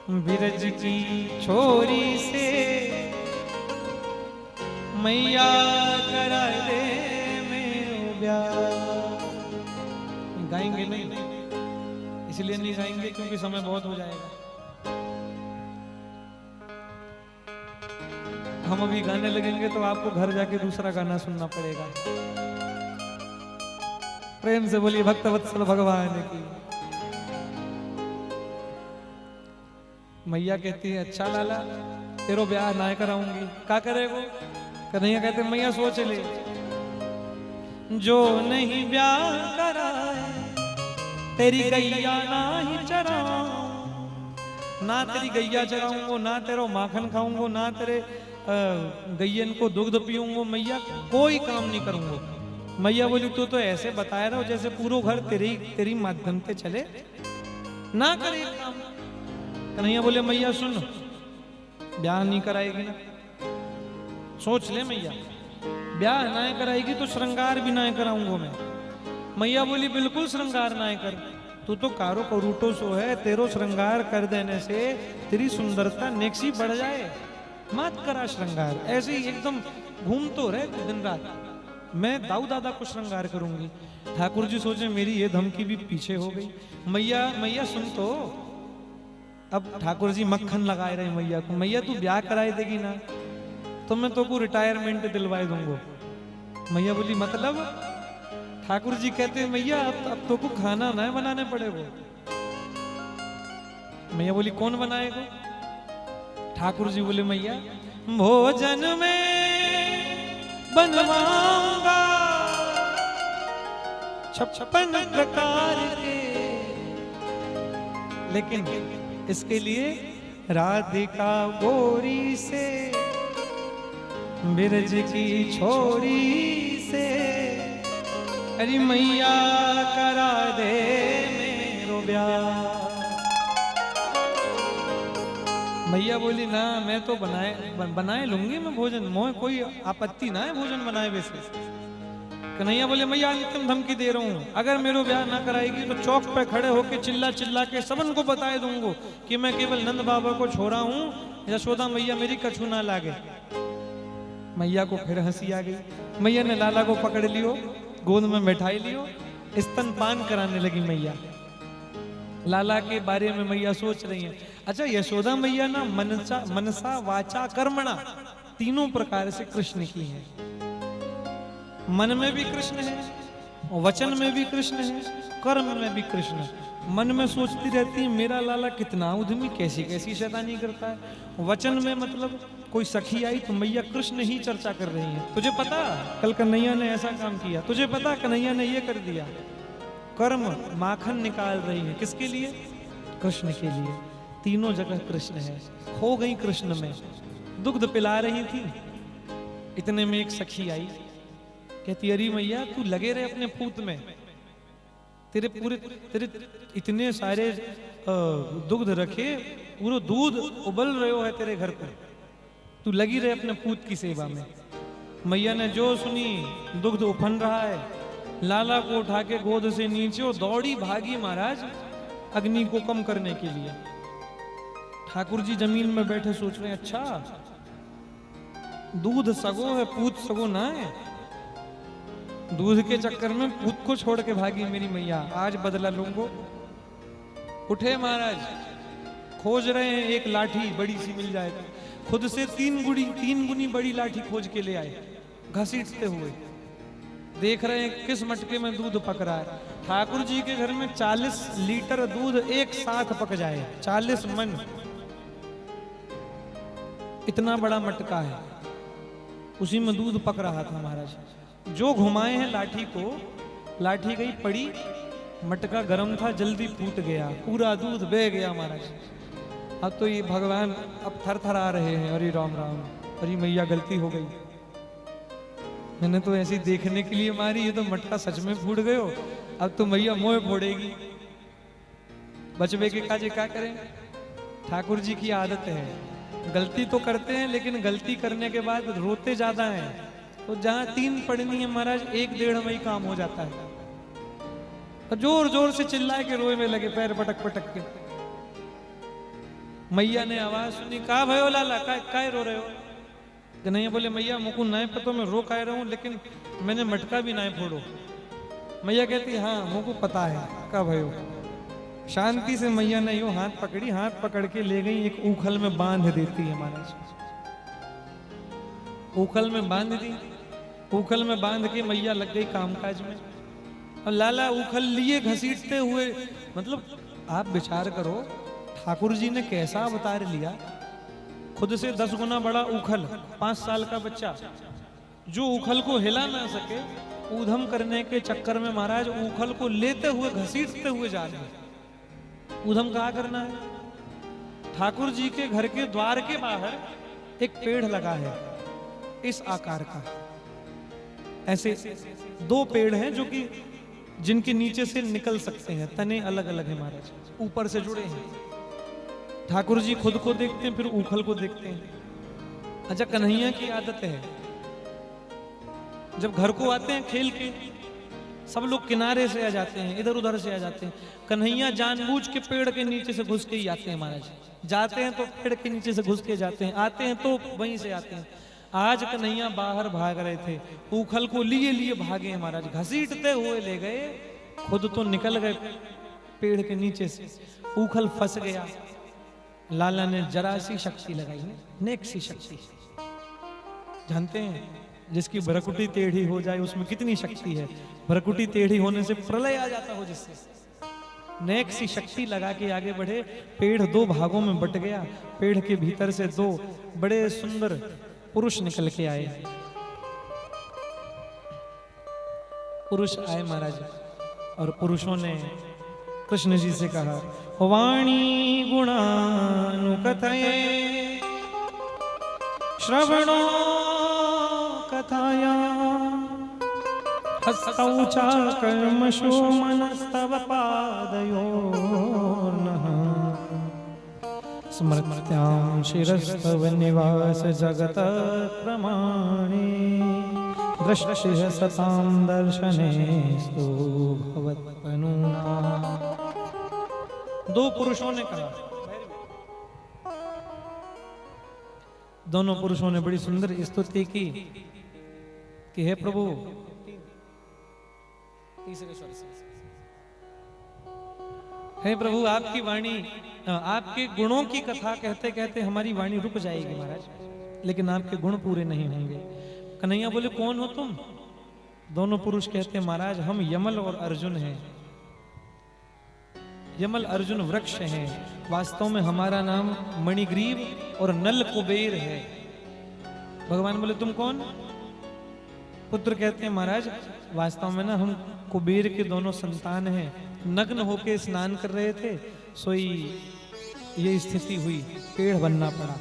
बिरज की छोरी से मैया करा दे मेरो ब्याह। गाएंगे नहीं, इसलिए नहीं गाएंगे क्योंकि समय बहुत हो जाएगा। हम अभी गाने लगेंगे तो आपको घर जाके दूसरा गाना सुनना पड़ेगा। प्रेम से बोलिए भक्तवत्सल भगवान की। मैया कहती है अच्छा लाला तेरो ब्याह ना कराऊंगी। का करेगो? कन्हैया कहते मैया सोच ले, जो नहीं ब्याह कराए तेरी गैया ना ही चराऊं, ना तेरी गैया चराऊंगो, ना तेरो माखन खाऊंगो, ना तेरे गैयन को दुग्ध पीऊंगो। मैया कोई काम नहीं करूंगो। मैया बोली तू तो ऐसे बताया रहा जैसे पूरा घर तेरी माध्यम से चले, ना करे काम। कन्हैया बोले मैया सुन, ब्याह नहीं कराएगी ना, सोच ले मैया, ब्याह ना कराएगी तो श्रृंगार भी ना कराऊंगा मैं। मैया बोली बिल्कुल श्रृंगार ना कर, तू तो कारो करूटो सो है, तेरो श्रृंगार कर देने से तेरी सुंदरता नेक्सी बढ़ जाए, मत करा श्रृंगार। ऐसे ही एकदम घूम तो रहे दिन रात, मैं दाऊ दादा को श्रृंगार करूंगी। ठाकुर जी सोचे मेरी ये धमकी भी पीछे हो गई। मैया सुन तो, अब ठाकुर जी मक्खन लगाए रहे मैया को, मैया तू ब्याह कराए देगी ना तो मैं तो को रिटायरमेंट दिलवाए दूंगो। मैया बोली मतलब? ठाकुर जी कहते मैया अब तो को खाना ना बनाने पड़ेगा। मैया बोली कौन बनाएगा? ठाकुर जी बोले मैया भोजन में बनवाऊंगा 56 प्रकार के, लेकिन इसके लिए राधिका गोरी से बिरज की छोरी से अरे मैया करा दे मेरो ब्याह। मैया बोली ना मैं तो बनाए लूंगी मैं भोजन, मोह कोई आपत्ति ना है भोजन बनाए वैसे। कन्हैया बोले मैया अंतिम धमकी दे रहा हूं, अगर मेरे ब्याह ना कराएगी तो चौक पे खड़े होके चिल्ला चिल्ला के सबन को बताए दूंगा कि मैं केवल नंद बाबा को छोड़ा हूं, यशोदा मैया मेरी कछू ना लागे। मैया को फिर हंसी आ गई। मैया ने लाला को पकड़ लियो, गोद में बैठाई लियो, स्तनपान कराने लगी मैया। लाला के बारे में मैया सोच रही है। अच्छा यशोदा मैया ना मनसा वाचा कर्मणा तीनों प्रकार से कृष्ण की है। मन में भी कृष्ण है, वचन में भी कृष्ण है, कर्म में भी कृष्ण है। मन में सोचती रहती है मेरा लाला कितना उद्यमी, कैसी कैसी शैतानी करता है। वचन में मतलब कोई सखी आई तो मैया कृष्ण ही चर्चा कर रही है, तुझे पता कल कन्हैया ने ऐसा काम किया, तुझे पता कन्हैया ने ये कर दिया। कर्म माखन निकाल रही है, किसके लिए? कृष्ण के लिए। तीनों जगह कृष्ण है, खो गई कृष्ण में। दुग्ध पिला रही थी, इतने में एक सखी आई, कहती अरे मैया तू लगे रहे अपने पूत में, तेरे इतने सारे दुग्ध रखे, पूरा दूध उबल रहे हो है तेरे घर पर, तू लगी रहे अपने पूत की सेवा में। मैया ने जो सुनी, दुग्ध उफन रहा है, लाला को उठा के गोद से नीचे दौड़ी भागी महाराज अग्नि को कम करने के लिए। ठाकुर जी जमीन में बैठे सोच रहे हैं अच्छा दूध सगो है पूत सगो ना है, दूध के चक्कर में पूत को छोड़ के भागी मेरी मैया, आज बदला लूंगो। उठे महाराज, खोज रहे हैं एक लाठी बड़ी सी मिल जाए, खुद से तीन गुनी बड़ी लाठी खोज के ले आए, घसीटते हुए देख रहे हैं किस मटके में दूध पक रहा है। ठाकुर जी के घर में 40 लीटर दूध एक साथ पक जाए, 40 मन, इतना बड़ा मटका है, उसी में दूध पक रहा था महाराज। जो घुमाए हैं लाठी को, लाठी गई पड़ी, मटका गर्म था, जल्दी फूट गया, पूरा दूध बह गया महाराज। अब तो ये भगवान अब थर थर आ रहे हैं, अरे राम राम, अरे मैया गलती हो गई, मैंने तो ऐसे देखने के लिए मारी, ये तो मटका सच में फूट गयो, अब तो मैया मोह फोड़ेगी। बचवे के काजे क्या करें, ठाकुर जी की आदत है, गलती तो करते हैं लेकिन गलती करने के बाद रोते ज्यादा हैं। तो जहां 3 पढ़नी है महाराज 1-1.5 में ही काम हो जाता है। तो जोर जोर से चिल्लाए के रोए में लगे, पैर पटक पटक के। मैया ने आवाज सुनी, कहा भयो लाला काय रो रहे हो? कन्हैया बोले मैया मुकु नाय पतो मैं रो काय रहा हूँ, लेकिन मैंने मटका भी नाय फोड़ो। मैया कहती हाँ मुकु पता है, कहा भयो। शांति से मैया ने यूं हाथ पकड़ी, हाथ पकड़ के ले गई, एक ऊखल में बांध देती है महाराज। ऊखल में बांध दी, ऊखल में बांध के मैया लग गई कामकाज में। और लाला ऊखल लिए घसीटते हुए, मतलब आप विचार करो ठाकुर जी ने कैसा अवतार लिया। खुद से 10 गुना बड़ा ऊखल, 5 साल का बच्चा जो ऊखल को हिला ना सके, ऊधम करने के चक्कर में महाराज ऊखल को लेते हुए घसीटते हुए जा रहे हैं। ऊधम कहाँ करना है? ठाकुर जी के घर के द्वार के बाहर एक पेड़ लगा है इस आकार का। ऐसे 2 पेड़ हैं जो कि जिनके नीचे से निकल सकते हैं, तने अलग अलग है महाराज, ऊपर से जुड़े हैं। ठाकुर जी खुद को देखते हैं, फिर ऊखल को देखते हैं। अच्छा, कन्हैया की आदत है जब घर को आते हैं खेल के, सब लोग किनारे से आ जाते हैं, इधर उधर से आ जाते हैं। कन्हैया जानबूझ के पेड़ के नीचे से घुस के ही आते हैं महाराज। जाते हैं तो पेड़ के नीचे से घुस के जाते हैं, आते हैं तो वहीं से आते हैं। आज कन्हैया बाहर भाग रहे थे, ऊखल को लिए लिए भागे महाराज, घसीटते हुए ले गए, खुद तो निकल गए पेड़ के नीचे से, ऊखल फंस गया। लाला ने जरा सी शक्ति लगाई, नेक सी शक्ति। जानते हैं जिसकी भ्रकुटी टेढ़ी हो जाए उसमें कितनी शक्ति है। भ्रकुटी टेढ़ी होने से प्रलय आ जाता हो जिससे। नेक सी शक्ति लगा के आगे बढ़े, पेड़ 2 भागों में बट गया। पेड़ के भीतर से 2 बड़े सुंदर पुरुष निकल के आए। पुरुष आए महाराज, और पुरुषों ने कृष्ण जी से कहा, वाणी गुणानुकथये श्रवणो कथाया हस्तौ च कर्मशो मनस्तव पादयोर्नः स्मृत्यां शिरस्तव निवास जगत प्रमाणे दृष्टिः सतां दर्शनेस्तु भवत्पनुना। 2 पुरुषों ने कहा, दोनों पुरुषों ने बड़ी सुंदर स्तुति की कि हे प्रभु, हे प्रभु आपकी वाणी, आपके गुणों की कथा कहते कहते हमारी वाणी रुक जाएगी महाराज, लेकिन आपके गुण पूरे नहीं होंगे। कन्हैया बोले कौन हो तुम? दोनों पुरुष कहते महाराज हम यमल और अर्जुन हैं। यमल अर्जुन वृक्ष हैं, वास्तव में हमारा नाम मणिग्रीव और नल कुबेर है। भगवान बोले तुम कौन? पुत्र कहते हैं महाराज वास्तव में ना हम कुबेर के दोनों संतान हैं। नग्न होके स्नान कर रहे थे, सोई ये स्थिति हुई, पेड़ बनना पड़ा।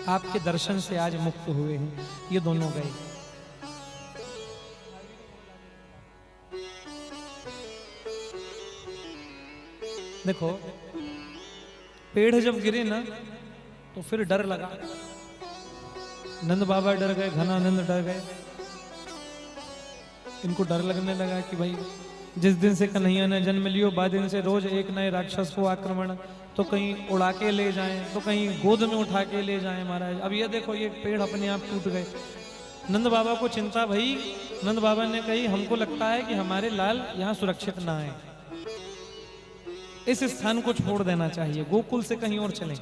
आपके दर्शन से आज मुक्त हुए हैं। ये दोनों गए। देखो पेड़ जब गिरे ना तो फिर डर लगा। नंद बाबा डर गए, घनानंद डर गए। इनको डर लगने लगा कि भाई जिस दिन से कन्हैया ने जन्म लियो बाद दिन से रोज एक नए राक्षस को आक्रमण, तो कहीं उड़ा के ले जाएं, तो कहीं गोद में उठा के ले जाएं महाराज। अब ये देखो ये पेड़ अपने आप टूट गए। नंद बाबा को चिंता भई। नंद बाबा ने कही हमको लगता है कि हमारे लाल यहाँ सुरक्षित ना है, इस स्थान को छोड़ देना चाहिए, गोकुल से कहीं और चलें।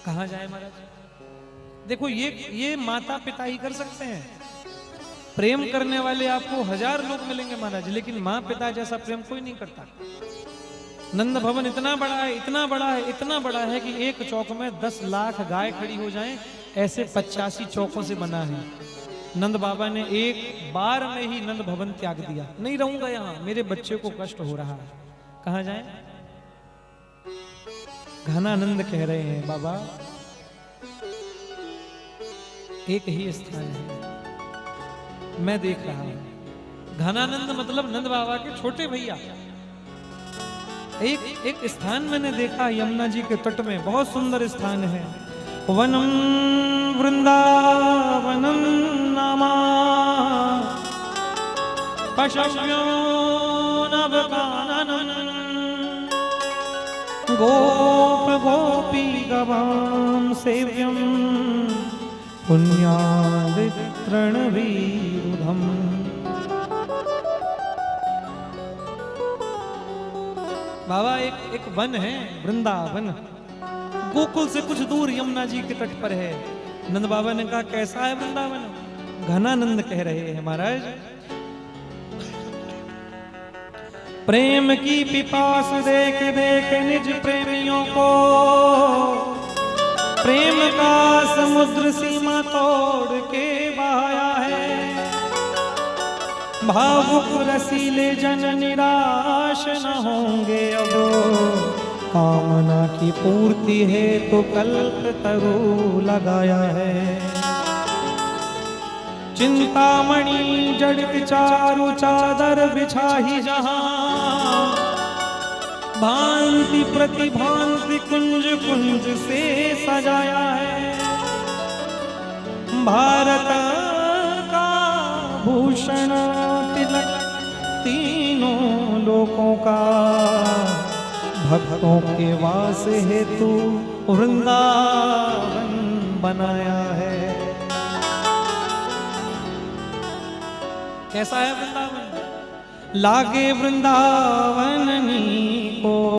कहाँ जाए महाराज? देखो ये माता पिता ही कर सकते हैं। प्रेम करने वाले आपको 1000 लोग मिलेंगे महाराज, लेकिन माँ पिता जैसा प्रेम कोई नहीं करता। नंद भवन इतना बड़ा है, इतना बड़ा है, इतना बड़ा है कि एक चौक में 10 लाख गाय खड़ी हो जाएं, ऐसे 85 चौकों से बना है। नंद बाबा ने एक बार में ही नंद भवन त्याग दिया। नहीं रहूंगा यहाँ, मेरे बच्चे को कष्ट हो रहा है। कहाँ जाएं? घनानंद कह रहे हैं बाबा एक ही स्थान है, मैं देख रहा हूं। घनानंद मतलब नंद बाबा के छोटे भैया। एक स्थान मैंने देखा यमुना जी के तट में, बहुत सुंदर स्थान है। वनम वृंदावनम नामा पशव्यो नवकाननम गोप गोपी गवाम सेव्यम पुण्यादितृणवीरुधम। बाबा एक वन है वृंदावन, गोकुल से कुछ दूर यमुना जी के तट पर है। नंद बाबा ने कहा कैसा है वृंदावन? घनानंद कह रहे हैं महाराज, प्रेम की पिपास देख देख निज प्रेमियों को, प्रेम का समुद्र सीमा तोड़ के बहाया है। भावुक रसीले जन निराश न होंगे अब, कामना की पूर्ति है तो कल्प तरु लगाया है। चिंतामणि जड़ित चारु चादर बिछाही जहां, भांति प्रतिभांति कुंज कुंज से सजाया है। भारत का भूषण तिलक तीनों लोकों का, भक्तों के वास हेतु वृंदावन बनाया है। कैसा है वृंदावन? लागे वृंदावन नी को